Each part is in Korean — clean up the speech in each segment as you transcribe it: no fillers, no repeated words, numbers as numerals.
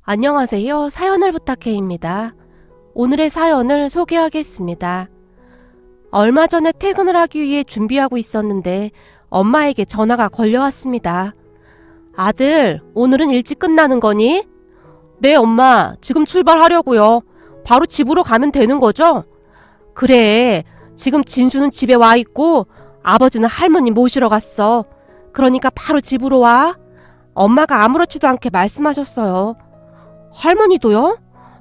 안녕하세요. 사연을 부탁해입니다. 오늘의 사연을 소개하겠습니다. 얼마 전에 퇴근을 하기 위해 준비하고 있었는데 엄마에게 전화가 걸려왔습니다. 아들, 오늘은 일찍 끝나는 거니? 네, 엄마. 지금 출발하려고요. 바로 집으로 가면 되는 거죠? 그래. 지금 진수는 집에 와 있고 아버지는 할머니 모시러 갔어. 그러니까 바로 집으로 와. 엄마가 아무렇지도 않게 말씀하셨어요. 할머니도요?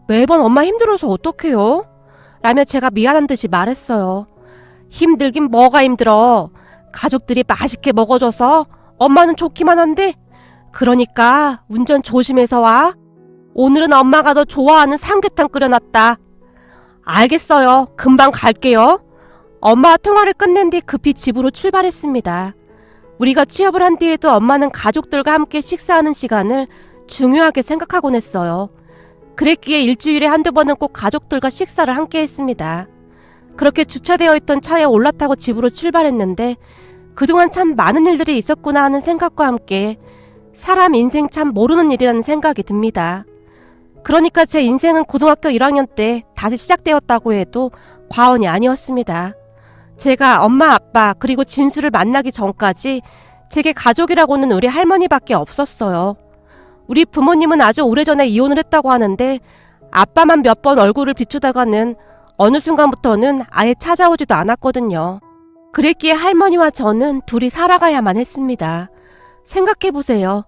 매번 엄마 힘들어서 어떡해요? 라며 제가 미안한 듯이 말했어요. 힘들긴 뭐가 힘들어. 가족들이 맛있게 먹어줘서 엄마는 좋기만 한데. 그러니까 운전 조심해서 와. 오늘은 엄마가 너 좋아하는 삼계탕 끓여놨다. 알겠어요. 금방 갈게요. 엄마와 통화를 끝낸 뒤 급히 집으로 출발했습니다. 우리가 취업을 한 뒤에도 엄마는 가족들과 함께 식사하는 시간을 중요하게 생각하곤 했어요. 그랬기에 일주일에 한두 번은 꼭 가족들과 식사를 함께 했습니다. 그렇게 주차되어 있던 차에 올라타고 집으로 출발했는데 그동안 참 많은 일들이 있었구나 하는 생각과 함께 사람 인생 참 모르는 일이라는 생각이 듭니다. 그러니까 제 인생은 고등학교 1학년 때 다시 시작되었다고 해도 과언이 아니었습니다. 제가 엄마, 아빠 그리고 진수를 만나기 전까지 제게 가족이라고는 우리 할머니밖에 없었어요. 우리 부모님은 아주 오래전에 이혼을 했다고 하는데 아빠만 몇 번 얼굴을 비추다가는 어느 순간부터는 아예 찾아오지도 않았거든요. 그랬기에 할머니와 저는 둘이 살아가야만 했습니다. 생각해보세요.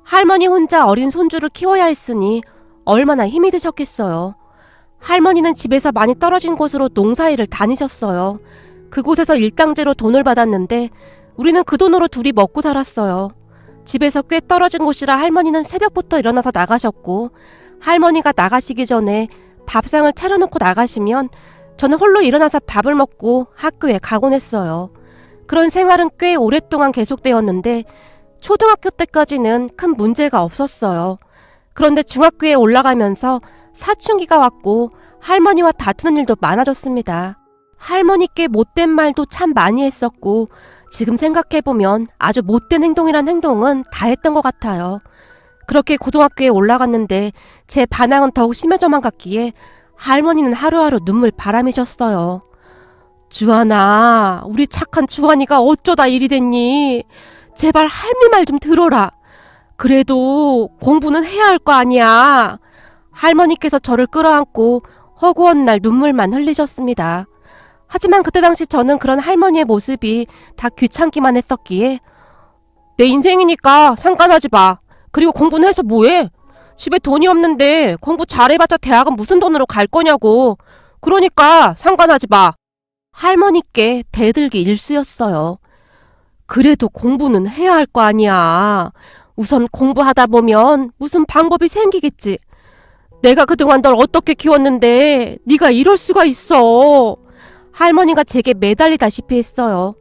할머니 혼자 어린 손주를 키워야 했으니 얼마나 힘이 드셨겠어요. 할머니는 집에서 많이 떨어진 곳으로 농사일을 다니셨어요. 그곳에서 일당제로 돈을 받았는데 우리는 그 돈으로 둘이 먹고 살았어요. 집에서 꽤 떨어진 곳이라 할머니는 새벽부터 일어나서 나가셨고 할머니가 나가시기 전에 밥상을 차려놓고 나가시면 저는 홀로 일어나서 밥을 먹고 학교에 가곤 했어요. 그런 생활은 꽤 오랫동안 계속되었는데 초등학교 때까지는 큰 문제가 없었어요. 그런데 중학교에 올라가면서 사춘기가 왔고 할머니와 다투는 일도 많아졌습니다. 할머니께 못된 말도 참 많이 했었고 지금 생각해보면 아주 못된 행동이란 행동은 다 했던 것 같아요. 그렇게 고등학교에 올라갔는데 제 반항은 더욱 심해져만 갔기에 할머니는 하루하루 눈물 바람이셨어요. 주한아, 우리 착한 주한이가 어쩌다 이리 됐니? 제발 할미 말 좀 들어라. 그래도 공부는 해야 할 거 아니야. 할머니께서 저를 끌어안고 허구한 날 눈물만 흘리셨습니다. 하지만 그때 당시 저는 그런 할머니의 모습이 다 귀찮기만 했었기에 내 인생이니까 상관하지 마. 그리고 공부는 해서 뭐해? 집에 돈이 없는데 공부 잘해봤자 대학은 무슨 돈으로 갈 거냐고. 그러니까 상관하지 마. 할머니께 대들기 일쑤였어요. 그래도 공부는 해야 할 거 아니야. 우선 공부하다 보면 무슨 방법이 생기겠지. 내가 그동안 널 어떻게 키웠는데 네가 이럴 수가 있어. 할머니가 제게 매달리다시피 했어요.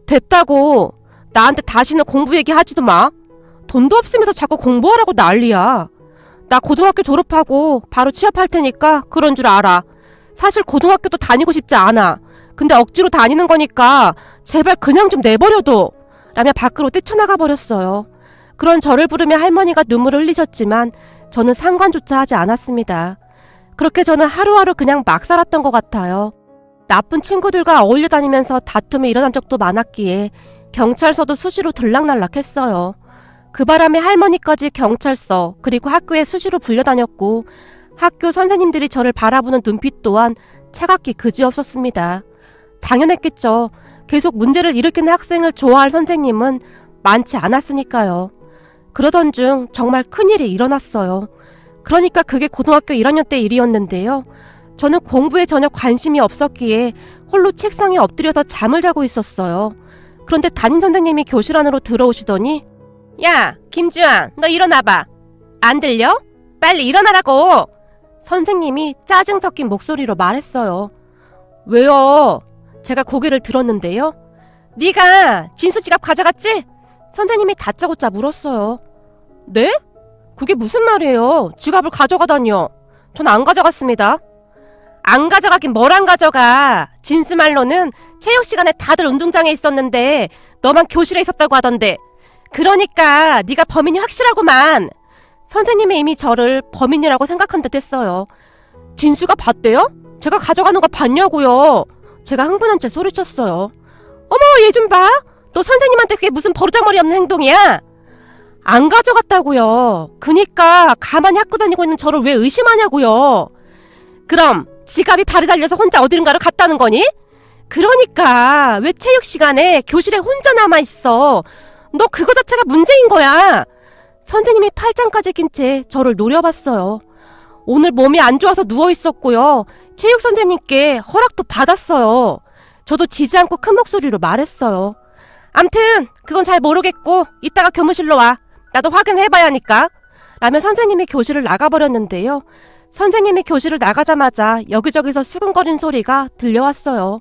됐다고. 나한테 다시는 공부 얘기하지도 마. 돈도 없으면서 자꾸 공부하라고 난리야. 나 고등학교 졸업하고 바로 취업할 테니까 그런 줄 알아. 사실 고등학교도 다니고 싶지 않아. 근데 억지로 다니는 거니까 제발 그냥 좀 내버려둬. 라며 밖으로 뛰쳐나가 버렸어요. 그런 저를 부르며 할머니가 눈물을 흘리셨지만 저는 상관조차 하지 않았습니다. 그렇게 저는 하루하루 그냥 막 살았던 것 같아요. 나쁜 친구들과 어울려 다니면서 다툼이 일어난 적도 많았기에 경찰서도 수시로 들락날락했어요. 그 바람에 할머니까지 경찰서 그리고 학교에 수시로 불려다녔고 학교 선생님들이 저를 바라보는 눈빛 또한 차갑기 그지없었습니다. 당연했겠죠. 계속 문제를 일으키는 학생을 좋아할 선생님은 많지 않았으니까요. 그러던 중 정말 큰일이 일어났어요. 그러니까 그게 고등학교 1학년 때 일이었는데요. 저는 공부에 전혀 관심이 없었기에 홀로 책상에 엎드려서 잠을 자고 있었어요. 그런데 담임 선생님이 교실 안으로 들어오시더니 야, 김주환, 너 일어나봐. 안 들려? 빨리 일어나라고. 선생님이 짜증 섞인 목소리로 말했어요. 왜요? 제가 고개를 들었는데요. 네가 진수 지갑 가져갔지? 선생님이 다짜고짜 물었어요. 네? 그게 무슨 말이에요? 지갑을 가져가다니요. 전 안 가져갔습니다. 안 가져가긴 뭘 안 가져가. 진수 말로는 체육 시간에 다들 운동장에 있었는데 너만 교실에 있었다고 하던데. 그러니까 네가 범인이 확실하구만. 선생님이 이미 저를 범인이라고 생각한 듯 했어요. 진수가 봤대요? 제가 가져가는 거 봤냐고요? 제가 흥분한 채 소리쳤어요. 어머, 얘 좀 봐. 너 선생님한테 그게 무슨 버르장머리 없는 행동이야? 안 가져갔다고요. 그니까 가만히 학교 다니고 있는 저를 왜 의심하냐고요. 그럼 지갑이 발에 달려서 혼자 어디론가를 갔다는 거니? 그러니까 왜 체육 시간에 교실에 혼자 남아있어. 너 그거 자체가 문제인 거야. 선생님이 팔짱까지 낀 채 저를 노려봤어요. 오늘 몸이 안 좋아서 누워있었고요. 체육 선생님께 허락도 받았어요. 저도 지지 않고 큰 목소리로 말했어요. 암튼 그건 잘 모르겠고 이따가 교무실로 와. 나도 확인해봐야 하니까. 라며 선생님이 교실을 나가버렸는데요. 선생님이 교실을 나가자마자 여기저기서 수근거리는 소리가 들려왔어요.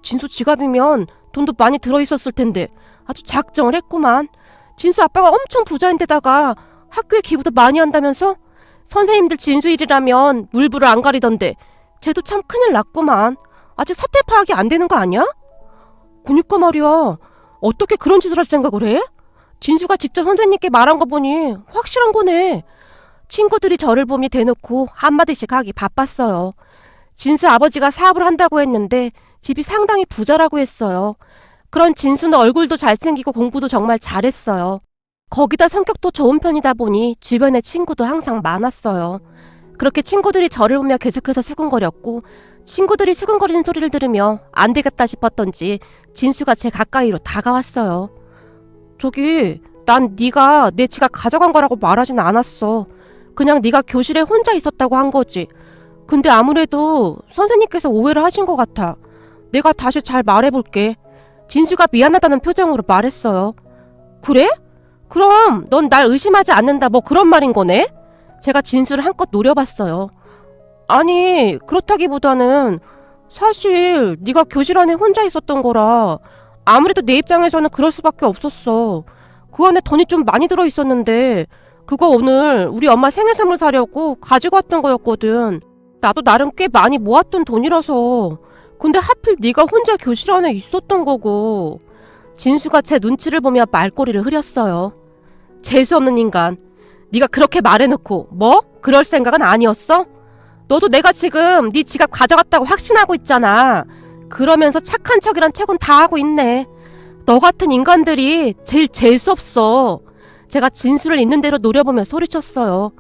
진수 지갑이면 돈도 많이 들어있었을 텐데 아주 작정을 했구만. 진수 아빠가 엄청 부자인데다가 학교에 기부도 많이 한다면서? 선생님들 진수 일이라면 물불을 안 가리던데 쟤도 참 큰일 났구만. 아직 사태 파악이 안 되는 거 아니야? 그니까 말이야. 어떻게 그런 짓을 할 생각을 해? 진수가 직접 선생님께 말한 거 보니 확실한 거네. 친구들이 저를 보며 대놓고 한마디씩 하기 바빴어요. 진수 아버지가 사업을 한다고 했는데 집이 상당히 부자라고 했어요. 그런 진수는 얼굴도 잘생기고 공부도 정말 잘했어요. 거기다 성격도 좋은 편이다 보니 주변에 친구도 항상 많았어요. 그렇게 친구들이 저를 보며 계속해서 수근거렸고 친구들이 수근거리는 소리를 들으며 안 되겠다 싶었던지 진수가 제 가까이로 다가왔어요. 저기 난 네가 내 지갑 가져간 거라고 말하진 않았어. 그냥 네가 교실에 혼자 있었다고 한 거지. 근데 아무래도 선생님께서 오해를 하신 것 같아. 내가 다시 잘 말해볼게. 진수가 미안하다는 표정으로 말했어요. 그래? 그럼 넌 날 의심하지 않는다 뭐 그런 말인 거네? 제가 진수를 한껏 노려봤어요. 아니 그렇다기보다는 사실 네가 교실 안에 혼자 있었던 거라 아무래도 내 입장에서는 그럴 수밖에 없었어. 그 안에 돈이 좀 많이 들어있었는데 그거 오늘 우리 엄마 생일 선물 사려고 가지고 왔던 거였거든. 나도 나름 꽤 많이 모았던 돈이라서. 근데 하필 네가 혼자 교실 안에 있었던 거고. 진수가 제 눈치를 보며 말꼬리를 흐렸어요. 재수없는 인간. 네가 그렇게 말해놓고 뭐? 그럴 생각은 아니었어? 너도 내가 지금 네 지갑 가져갔다고 확신하고 있잖아. 그러면서 착한 척이란 척은 다 하고 있네. 너 같은 인간들이 제일 재수없어. 제가 진수를 있는 대로 노려보며 소리쳤어요.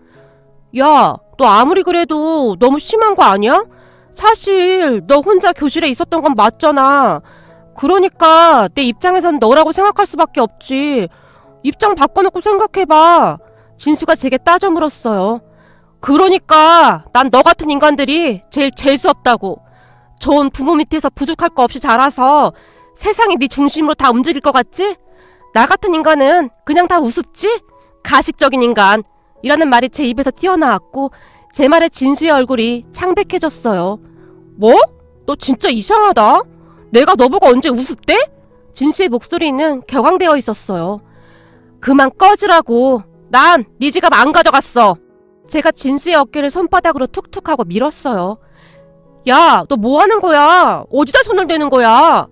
야, 너 아무리 그래도 너무 심한 거 아니야? 사실 너 혼자 교실에 있었던 건 맞잖아. 그러니까 내 입장에선 너라고 생각할 수밖에 없지. 입장 바꿔놓고 생각해봐. 진수가 제게 따져 물었어요. 그러니까 난 너 같은 인간들이 제일 재수없다고. 좋은 부모 밑에서 부족할 거 없이 자라서 세상이 네 중심으로 다 움직일 것 같지? 나 같은 인간은 그냥 다 우습지? 가식적인 인간. 이라는 말이 제 입에서 튀어나왔고 제 말에 진수의 얼굴이 창백해졌어요. 뭐? 너 진짜 이상하다. 내가 너보고 언제 우습대? 진수의 목소리는 격앙되어 있었어요. 그만 꺼지라고. 난 네 지갑 안 가져갔어. 제가 진수의 어깨를 손바닥으로 툭툭하고 밀었어요. 야, 너 뭐 하는 거야? 어디다 손을 대는 거야?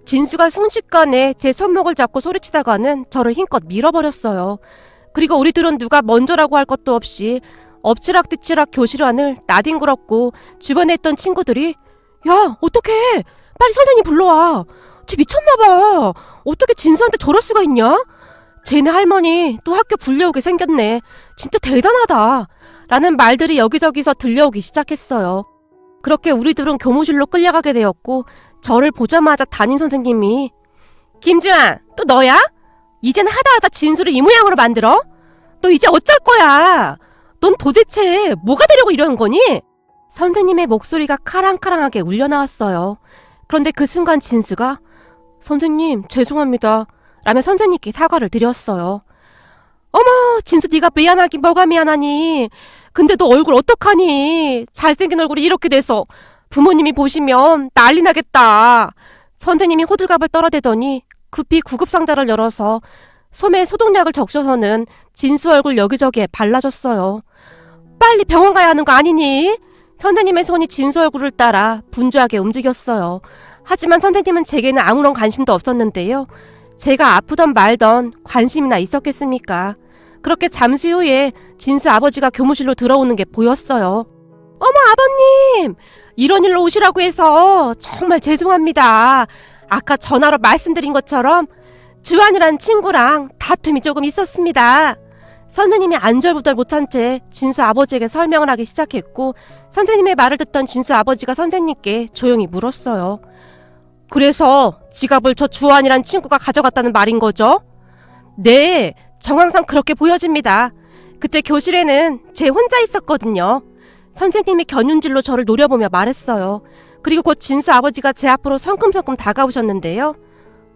진수가 순식간에 제 손목을 잡고 소리치다가는 저를 힘껏 밀어버렸어요. 그리고 우리들은 누가 먼저라고 할 것도 없이 엎치락뒤치락 교실 안을 나뒹굴었고 주변에 있던 친구들이 야, 어떡해? 빨리 선생님 불러와. 쟤 미쳤나봐. 어떻게 진수한테 저럴 수가 있냐? 쟤네 할머니 또 학교 불려오게 생겼네. 진짜 대단하다. 라는 말들이 여기저기서 들려오기 시작했어요. 그렇게 우리들은 교무실로 끌려가게 되었고 저를 보자마자 담임선생님이 김주환, 또 너야? 이젠 하다하다 진수를 이 모양으로 만들어? 너 이제 어쩔 거야? 넌 도대체 뭐가 되려고 이러는 거니? 선생님의 목소리가 카랑카랑하게 울려나왔어요. 그런데 그 순간 진수가 선생님 죄송합니다 라며 선생님께 사과를 드렸어요. 어머, 진수 네가 미안하긴 뭐가 미안하니. 근데 너 얼굴 어떡하니. 잘생긴 얼굴이 이렇게 돼서 부모님이 보시면 난리 나겠다. 선생님이 호들갑을 떨어대더니 급히 구급상자를 열어서 솜에 소독약을 적셔서는 진수 얼굴 여기저기에 발라줬어요. 빨리 병원 가야 하는 거 아니니? 선생님의 손이 진수 얼굴을 따라 분주하게 움직였어요. 하지만 선생님은 제게는 아무런 관심도 없었는데요. 제가 아프던 말던 관심이나 있었겠습니까? 그렇게 잠시 후에 진수 아버지가 교무실로 들어오는 게 보였어요. 어머, 아버님! 이런 일로 오시라고 해서 정말 죄송합니다. 아까 전화로 말씀드린 것처럼 주한이라는 친구랑 다툼이 조금 있었습니다. 선생님이 안절부절 못한 채 진수 아버지에게 설명을 하기 시작했고, 선생님의 말을 듣던 진수 아버지가 선생님께 조용히 물었어요. 그래서 지갑을 저 주한이란 친구가 가져갔다는 말인 거죠? 네, 정황상 그렇게 보여집니다. 그때 교실에는 제 혼자 있었거든요. 선생님이 겨눈질로 저를 노려보며 말했어요. 그리고 곧 진수 아버지가 제 앞으로 성큼성큼 다가오셨는데요.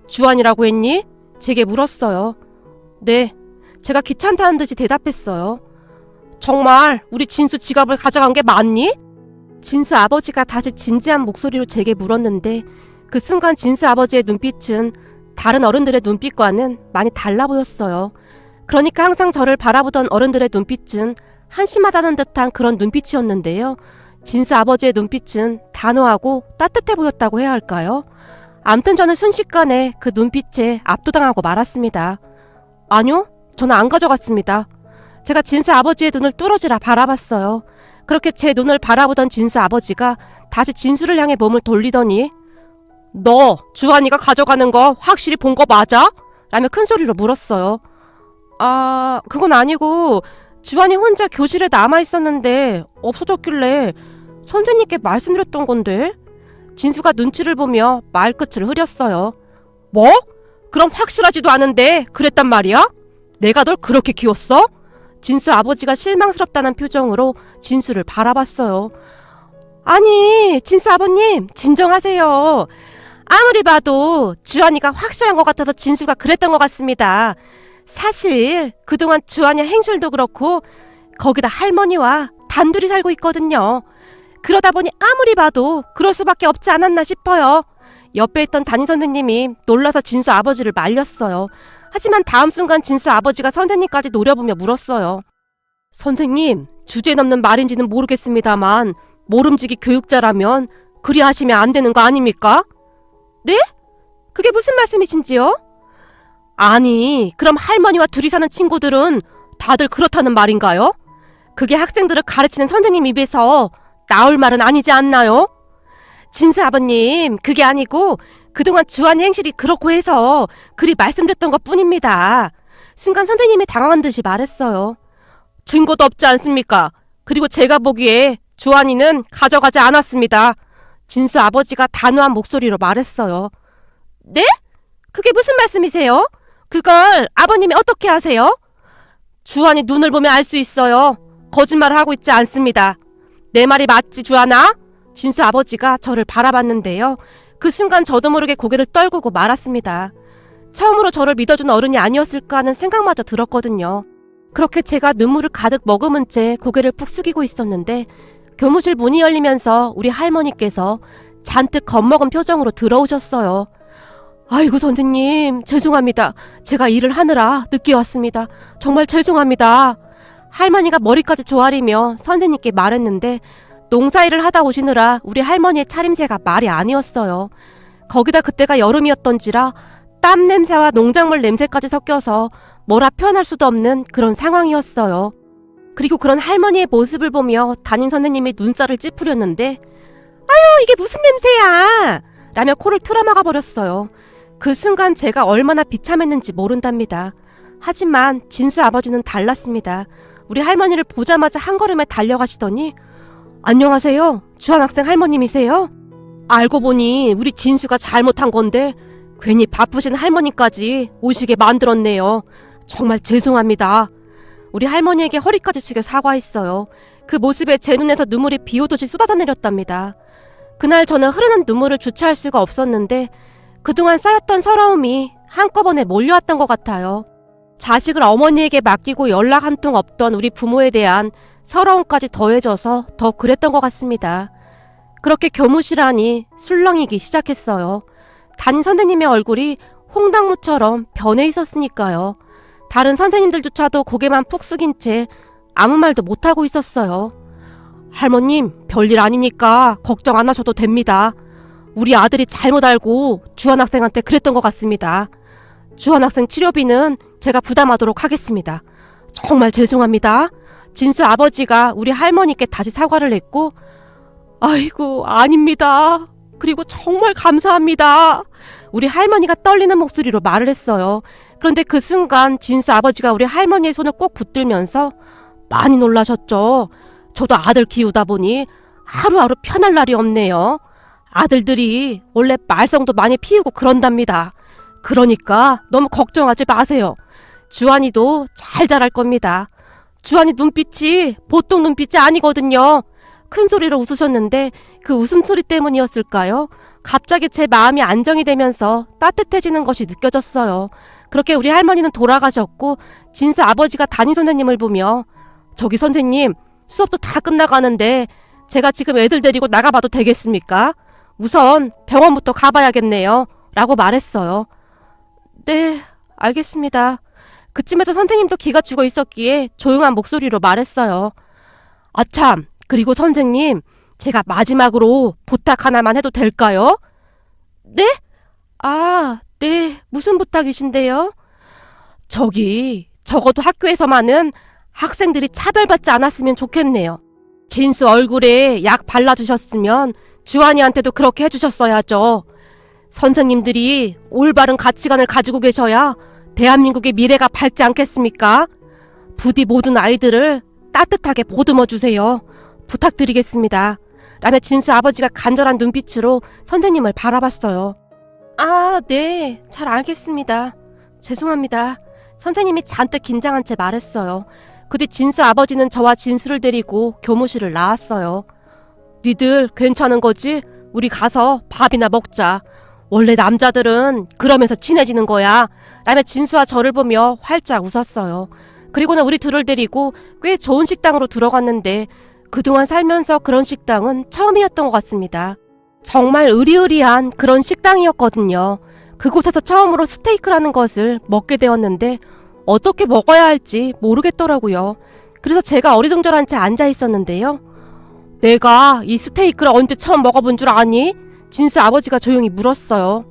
주한이라고 했니? 제게 물었어요. 네, 제가 귀찮다는 듯이 대답했어요. 정말 우리 진수 지갑을 가져간 게 맞니? 진수 아버지가 다시 진지한 목소리로 제게 물었는데, 그 순간 진수 아버지의 눈빛은 다른 어른들의 눈빛과는 많이 달라 보였어요. 그러니까 항상 저를 바라보던 어른들의 눈빛은 한심하다는 듯한 그런 눈빛이었는데요. 진수 아버지의 눈빛은 단호하고 따뜻해 보였다고 해야 할까요? 암튼 저는 순식간에 그 눈빛에 압도당하고 말았습니다. 아니요, 저는 안 가져갔습니다. 제가 진수 아버지의 눈을 뚫어지라 바라봤어요. 그렇게 제 눈을 바라보던 진수 아버지가 다시 진수를 향해 몸을 돌리더니, 너 주한이가 가져가는 거 확실히 본 거 맞아? 라며 큰 소리로 물었어요. 그건 아니고 주한이 혼자 교실에 남아있었는데 없어졌길래 선생님께 말씀드렸던 건데. 진수가 눈치를 보며 말끝을 흐렸어요. 뭐? 그럼 확실하지도 않은데 그랬단 말이야? 내가 널 그렇게 키웠어? 진수 아버지가 실망스럽다는 표정으로 진수를 바라봤어요. 아니, 진수 아버님, 진정하세요. 아무리 봐도 주한이가 확실한 것 같아서 진수가 그랬던 것 같습니다. 사실 그동안 주한이 행실도 그렇고 거기다 할머니와 단둘이 살고 있거든요. 그러다 보니 아무리 봐도 그럴 수밖에 없지 않았나 싶어요. 옆에 있던 담임 선생님이 놀라서 진수 아버지를 말렸어요. 하지만 다음 순간 진수 아버지가 선생님까지 노려보며 물었어요. 선생님, 주제 넘는 말인지는 모르겠습니다만 모름지기 교육자라면 그리 하시면 안 되는 거 아닙니까? 네? 그게 무슨 말씀이신지요? 아니, 그럼 할머니와 둘이 사는 친구들은 다들 그렇다는 말인가요? 그게 학생들을 가르치는 선생님 입에서 나올 말은 아니지 않나요? 진수 아버님, 그게 아니고 그동안 주한이 행실이 그렇고 해서 그리 말씀드렸던 것 뿐입니다. 순간 선생님이 당황한 듯이 말했어요. 증거도 없지 않습니까? 그리고 제가 보기에 주한이는 가져가지 않았습니다. 진수 아버지가 단호한 목소리로 말했어요. 네? 그게 무슨 말씀이세요? 그걸 아버님이 어떻게 아세요? 주한이 눈을 보면 알 수 있어요. 거짓말을 하고 있지 않습니다. 내 말이 맞지, 주한아? 진수 아버지가 저를 바라봤는데요. 그 순간 저도 모르게 고개를 떨구고 말았습니다. 처음으로 저를 믿어준 어른이 아니었을까 하는 생각마저 들었거든요. 그렇게 제가 눈물을 가득 머금은 채 고개를 푹 숙이고 있었는데 교무실 문이 열리면서 우리 할머니께서 잔뜩 겁먹은 표정으로 들어오셨어요. 아이고 선생님, 죄송합니다. 제가 일을 하느라 늦게 왔습니다. 정말 죄송합니다. 할머니가 머리까지 조아리며 선생님께 말했는데 농사일을 하다 오시느라 우리 할머니의 차림새가 말이 아니었어요. 거기다 그때가 여름이었던지라 땀 냄새와 농작물 냄새까지 섞여서 뭐라 표현할 수도 없는 그런 상황이었어요. 그리고 그런 할머니의 모습을 보며 담임 선생님이 눈살을 찌푸렸는데 아유, 이게 무슨 냄새야! 라며 코를 틀어막아 버렸어요. 그 순간 제가 얼마나 비참했는지 모른답니다. 하지만 진수 아버지는 달랐습니다. 우리 할머니를 보자마자 한 걸음에 달려가시더니 안녕하세요. 주한 학생 할머님이세요? 알고 보니 우리 진수가 잘못한 건데 괜히 바쁘신 할머니까지 오시게 만들었네요. 정말 죄송합니다. 우리 할머니에게 허리까지 숙여 사과했어요. 그 모습에 제 눈에서 눈물이 비오듯이 쏟아져 내렸답니다. 그날 저는 흐르는 눈물을 주체할 수가 없었는데 그동안 쌓였던 서러움이 한꺼번에 몰려왔던 것 같아요. 자식을 어머니에게 맡기고 연락 한 통 없던 우리 부모에 대한 서러움까지 더해져서 더 그랬던 것 같습니다. 그렇게 교무실 안이 술렁이기 시작했어요. 담임 선생님의 얼굴이 홍당무처럼 변해 있었으니까요. 다른 선생님들조차도 고개만 푹 숙인 채 아무 말도 못하고 있었어요. 할머님, 별일 아니니까 걱정 안 하셔도 됩니다. 우리 아들이 잘못 알고 주한 학생한테 그랬던 것 같습니다. 주한 학생 치료비는 제가 부담하도록 하겠습니다. 정말 죄송합니다. 진수 아버지가 우리 할머니께 다시 사과를 했고, 아이고, 아닙니다. 그리고 정말 감사합니다. 우리 할머니가 떨리는 목소리로 말을 했어요. 그런데 그 순간 진수 아버지가 우리 할머니의 손을 꼭 붙들면서 많이 놀라셨죠. 저도 아들 키우다 보니 하루하루 편할 날이 없네요. 아들들이 원래 말썽도 많이 피우고 그런답니다. 그러니까 너무 걱정하지 마세요. 주한이도 잘 자랄 겁니다. 주한이 눈빛이 보통 눈빛이 아니거든요. 큰 소리로 웃으셨는데 그 웃음소리 때문이었을까요? 갑자기 제 마음이 안정이 되면서 따뜻해지는 것이 느껴졌어요. 그렇게 우리 할머니는 돌아가셨고 진수 아버지가 담임 선생님을 보며 저기 선생님, 수업도 다 끝나가는데 제가 지금 애들 데리고 나가봐도 되겠습니까? 우선 병원부터 가봐야겠네요. 라고 말했어요. 네, 알겠습니다. 그쯤에도 선생님도 기가 죽어 있었기에 조용한 목소리로 말했어요. 아참, 그리고 선생님, 제가 마지막으로 부탁 하나만 해도 될까요? 네? 네. 무슨 부탁이신데요? 적어도 학교에서만은 학생들이 차별받지 않았으면 좋겠네요. 진수 얼굴에 약 발라주셨으면 주한이한테도 그렇게 해주셨어야죠. 선생님들이 올바른 가치관을 가지고 계셔야 대한민국의 미래가 밝지 않겠습니까? 부디 모든 아이들을 따뜻하게 보듬어 주세요. 부탁드리겠습니다. 라며 진수 아버지가 간절한 눈빛으로 선생님을 바라봤어요. 네. 잘 알겠습니다. 죄송합니다. 선생님이 잔뜩 긴장한 채 말했어요. 그 뒤 진수 아버지는 저와 진수를 데리고 교무실을 나왔어요. 니들 괜찮은 거지? 우리 가서 밥이나 먹자. 원래 남자들은 그러면서 친해지는 거야. 라며 진수와 저를 보며 활짝 웃었어요. 그리고는 우리 둘을 데리고 꽤 좋은 식당으로 들어갔는데 그동안 살면서 그런 식당은 처음이었던 것 같습니다. 정말 으리으리한 그런 식당이었거든요. 그곳에서 처음으로 스테이크라는 것을 먹게 되었는데 어떻게 먹어야 할지 모르겠더라고요. 그래서 제가 어리둥절한 채 앉아 있었는데요. 내가 이 스테이크를 언제 처음 먹어본 줄 아니? 진수 아버지가 조용히 물었어요.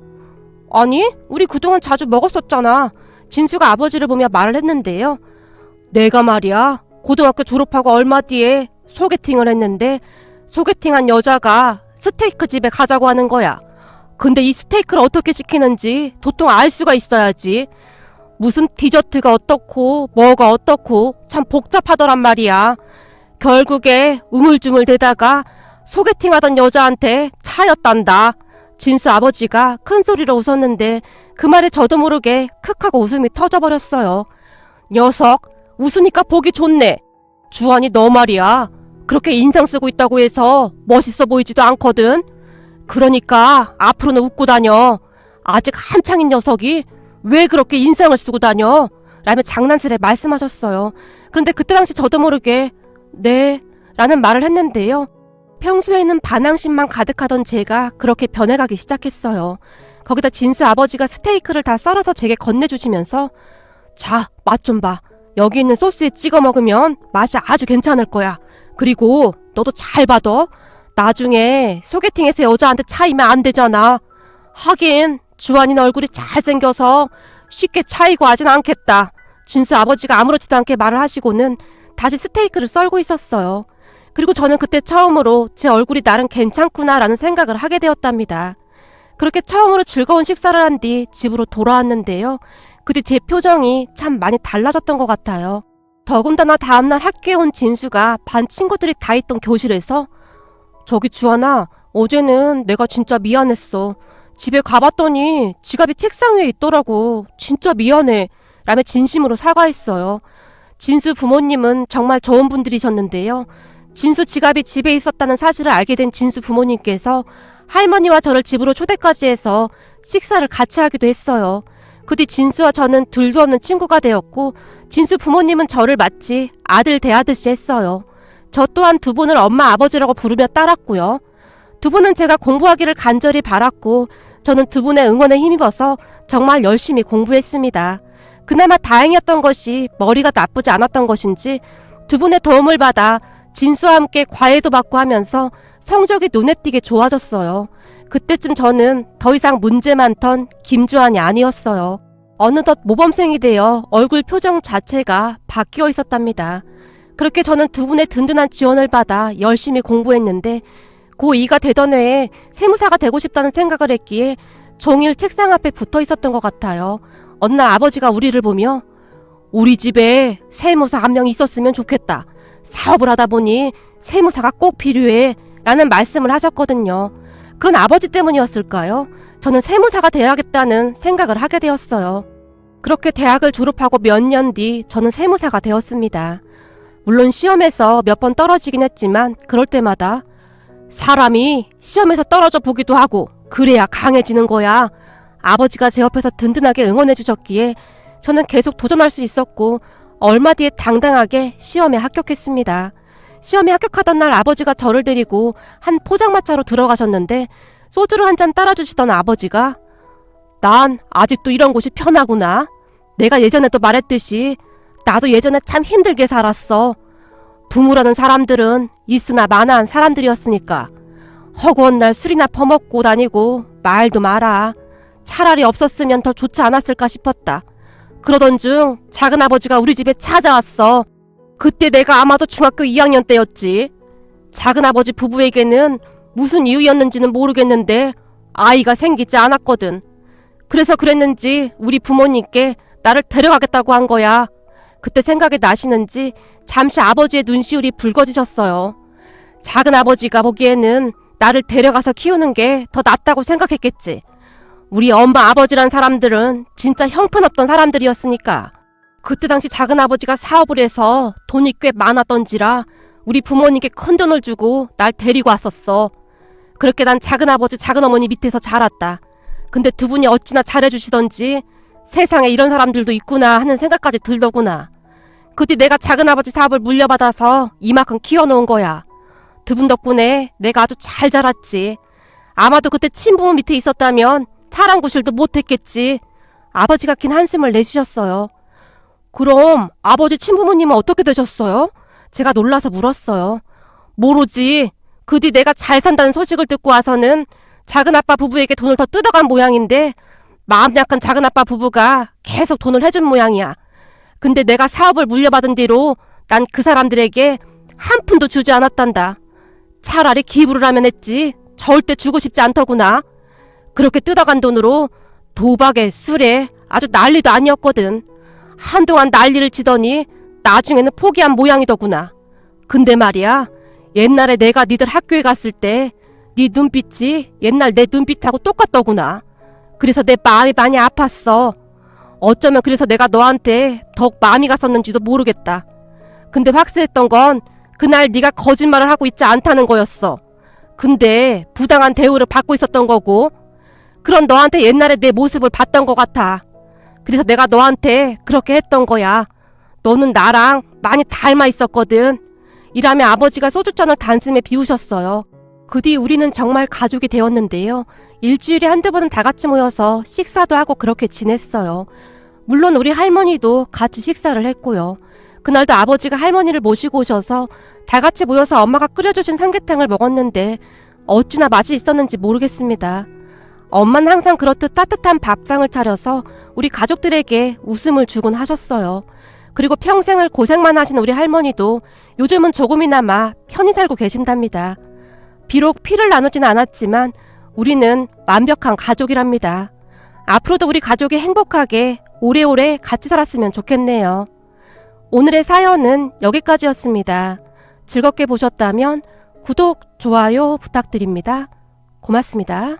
아니, 우리 그동안 자주 먹었었잖아. 진수가 아버지를 보며 말을 했는데요. 내가 말이야, 고등학교 졸업하고 얼마 뒤에 소개팅을 했는데 소개팅한 여자가 스테이크 집에 가자고 하는 거야. 근데 이 스테이크를 어떻게 시키는지 도통 알 수가 있어야지. 무슨 디저트가 어떻고 뭐가 어떻고 참 복잡하더란 말이야. 결국에 우물쭈물 대다가 소개팅하던 여자한테 차였단다. 진수 아버지가 큰 소리로 웃었는데 그 말에 저도 모르게 크 하고 웃음이 터져버렸어요. 녀석, 웃으니까 보기 좋네. 주한이 너 말이야. 그렇게 인상 쓰고 있다고 해서 멋있어 보이지도 않거든. 그러니까 앞으로는 웃고 다녀. 아직 한창인 녀석이 왜 그렇게 인상을 쓰고 다녀? 라며 장난스레 말씀하셨어요. 그런데 그때 당시 저도 모르게 네 라는 말을 했는데요. 평소에는 반항심만 가득하던 제가 그렇게 변해가기 시작했어요. 거기다 진수 아버지가 스테이크를 다 썰어서 제게 건네주시면서 자, 맛 좀 봐. 여기 있는 소스에 찍어 먹으면 맛이 아주 괜찮을 거야. 그리고 너도 잘 봐둬. 나중에 소개팅에서 여자한테 차이면 안 되잖아. 하긴 주한이는 얼굴이 잘생겨서 쉽게 차이고 하진 않겠다. 진수 아버지가 아무렇지도 않게 말을 하시고는 다시 스테이크를 썰고 있었어요. 그리고 저는 그때 처음으로 제 얼굴이 나름 괜찮구나라는 생각을 하게 되었답니다. 그렇게 처음으로 즐거운 식사를 한 뒤 집으로 돌아왔는데요. 그때 제 표정이 참 많이 달라졌던 것 같아요. 더군다나 다음날 학교에 온 진수가 반 친구들이 다 있던 교실에서 저기 주한아, 어제는 내가 진짜 미안했어. 집에 가봤더니 지갑이 책상 위에 있더라고. 진짜 미안해. 라며 진심으로 사과했어요. 진수 부모님은 정말 좋은 분들이셨는데요. 진수 지갑이 집에 있었다는 사실을 알게 된 진수 부모님께서 할머니와 저를 집으로 초대까지 해서 식사를 같이 하기도 했어요. 그 뒤 진수와 저는 둘도 없는 친구가 되었고 진수 부모님은 저를 마치 아들 대하듯이 했어요. 저 또한 두 분을 엄마 아버지라고 부르며 따랐고요. 두 분은 제가 공부하기를 간절히 바랐고 저는 두 분의 응원에 힘입어서 정말 열심히 공부했습니다. 그나마 다행이었던 것이 머리가 나쁘지 않았던 것인지 두 분의 도움을 받아 진수와 함께 과외도 받고 하면서 성적이 눈에 띄게 좋아졌어요. 그때쯤 저는 더 이상 문제 많던 김주한이 아니었어요. 어느덧 모범생이 되어 얼굴 표정 자체가 바뀌어 있었답니다. 그렇게 저는 두 분의 든든한 지원을 받아 열심히 공부했는데 고2가 되던 해에 세무사가 되고 싶다는 생각을 했기에 종일 책상 앞에 붙어 있었던 것 같아요. 어느 날 아버지가 우리를 보며 우리 집에 세무사 한 명 있었으면 좋겠다. 사업을 하다 보니 세무사가 꼭 필요해 라는 말씀을 하셨거든요. 그런 아버지 때문이었을까요? 저는 세무사가 되어야겠다는 생각을 하게 되었어요. 그렇게 대학을 졸업하고 몇 년 뒤 저는 세무사가 되었습니다. 물론 시험에서 몇 번 떨어지긴 했지만 그럴 때마다 사람이 시험에서 떨어져 보기도 하고 그래야 강해지는 거야. 아버지가 제 옆에서 든든하게 응원해 주셨기에 저는 계속 도전할 수 있었고 얼마 뒤에 당당하게 시험에 합격했습니다. 시험에 합격하던 날 아버지가 저를 데리고 한 포장마차로 들어가셨는데 소주를 한 잔 따라주시던 아버지가 난 아직도 이런 곳이 편하구나. 내가 예전에도 말했듯이 나도 예전에 참 힘들게 살았어. 부모라는 사람들은 있으나 마나한 사람들이었으니까 허구한 날 술이나 퍼먹고 다니고 말도 마라. 차라리 없었으면 더 좋지 않았을까 싶었다. 그러던 중 작은아버지가 우리 집에 찾아왔어. 그때 내가 아마도 중학교 2학년 때였지. 작은아버지 부부에게는 무슨 이유였는지는 모르겠는데 아이가 생기지 않았거든. 그래서 그랬는지 우리 부모님께 나를 데려가겠다고 한 거야. 그때 생각이 나시는지 잠시 아버지의 눈시울이 붉어지셨어요. 작은아버지가 보기에는 나를 데려가서 키우는 게 더 낫다고 생각했겠지. 우리 엄마 아버지란 사람들은 진짜 형편없던 사람들이었으니까. 그때 당시 작은아버지가 사업을 해서 돈이 꽤 많았던지라 우리 부모님께 큰돈을 주고 날 데리고 왔었어. 그렇게 난 작은아버지 작은어머니 밑에서 자랐다. 근데 두 분이 어찌나 잘해주시던지 세상에 이런 사람들도 있구나 하는 생각까지 들더구나. 그 뒤 내가 작은아버지 사업을 물려받아서 이만큼 키워놓은 거야. 두 분 덕분에 내가 아주 잘 자랐지. 아마도 그때 친부모 밑에 있었다면 사랑구실도 못했겠지. 아버지가 긴 한숨을 내쉬셨어요. 그럼 아버지 친부모님은 어떻게 되셨어요? 제가 놀라서 물었어요. 모르지. 그 뒤 내가 잘 산다는 소식을 듣고 와서는 작은아빠 부부에게 돈을 더 뜯어간 모양인데 마음 약한 작은아빠 부부가 계속 돈을 해준 모양이야. 근데 내가 사업을 물려받은 뒤로 난 그 사람들에게 한 푼도 주지 않았단다. 차라리 기부를 하면 했지 절대 주고 싶지 않더구나. 그렇게 뜯어간 돈으로 도박에 술에 아주 난리도 아니었거든. 한동안 난리를 치더니 나중에는 포기한 모양이더구나. 근데 말이야, 옛날에 내가 니들 학교에 갔을 때 네 눈빛이 옛날 내 눈빛하고 똑같더구나. 그래서 내 마음이 많이 아팠어. 어쩌면 그래서 내가 너한테 더욱 마음이 갔었는지도 모르겠다. 근데 확실했던 건 그날 네가 거짓말을 하고 있지 않다는 거였어. 근데 부당한 대우를 받고 있었던 거고 그런 너한테 옛날에 내 모습을 봤던 것 같아. 그래서 내가 너한테 그렇게 했던 거야. 너는 나랑 많이 닮아 있었거든. 이라며 아버지가 소주잔을 단숨에 비우셨어요. 그 뒤 우리는 정말 가족이 되었는데요. 일주일에 한두 번은 다 같이 모여서 식사도 하고 그렇게 지냈어요. 물론 우리 할머니도 같이 식사를 했고요. 그날도 아버지가 할머니를 모시고 오셔서 다 같이 모여서 엄마가 끓여주신 삼계탕을 먹었는데 어찌나 맛이 있었는지 모르겠습니다. 엄마는 항상 그렇듯 따뜻한 밥상을 차려서 우리 가족들에게 웃음을 주곤 하셨어요. 그리고 평생을 고생만 하신 우리 할머니도 요즘은 조금이나마 편히 살고 계신답니다. 비록 피를 나누진 않았지만 우리는 완벽한 가족이랍니다. 앞으로도 우리 가족이 행복하게 오래오래 같이 살았으면 좋겠네요. 오늘의 사연은 여기까지였습니다. 즐겁게 보셨다면 구독, 좋아요 부탁드립니다. 고맙습니다.